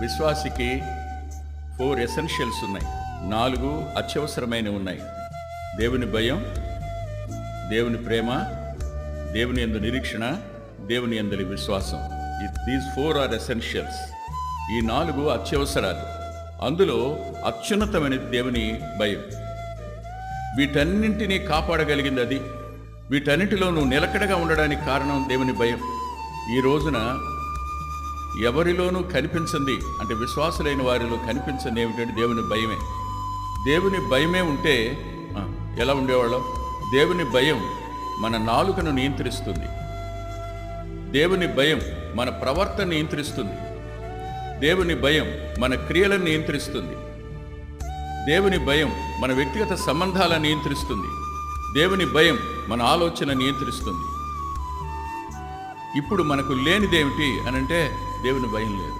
విశ్వాసికి 4 ఎసెన్షియల్స్ ఉన్నాయి, 4 అత్యవసరమైనవి ఉన్నాయి. దేవుని భయం, దేవుని ప్రేమ, దేవుని యందు నిరీక్షణ, దేవుని యందలి విశ్వాసం. These 4 are essentials. ఈ 4 అత్యవసరాలు. అందులో అత్యున్నతమైనది దేవుని భయం. వీటన్నింటినీ కాపాడగలిగింది అది. వీటన్నిటిలో నువ్వు నిలకడగా ఉండడానికి కారణం దేవుని భయం. ఈ రోజున ఎవరిలోనూ కనిపించింది అంటే విశ్వాసులైన వారిలో కనిపించింది ఏమిటంటే దేవుని భయమే. దేవుని భయమే ఉంటే ఎలా ఉండేవాళ్ళం? దేవుని భయం మన నాలుకను నియంత్రిస్తుంది. దేవుని భయం మన ప్రవర్తన నియంత్రిస్తుంది. దేవుని భయం మన క్రియలను నియంత్రిస్తుంది. దేవుని భయం మన వ్యక్తిగత సంబంధాలను నియంత్రిస్తుంది. దేవుని భయం మన ఆలోచన నియంత్రిస్తుంది. ఇప్పుడు మనకు లేనిదేమిటి అనంటే దేవుని భయం లేదు.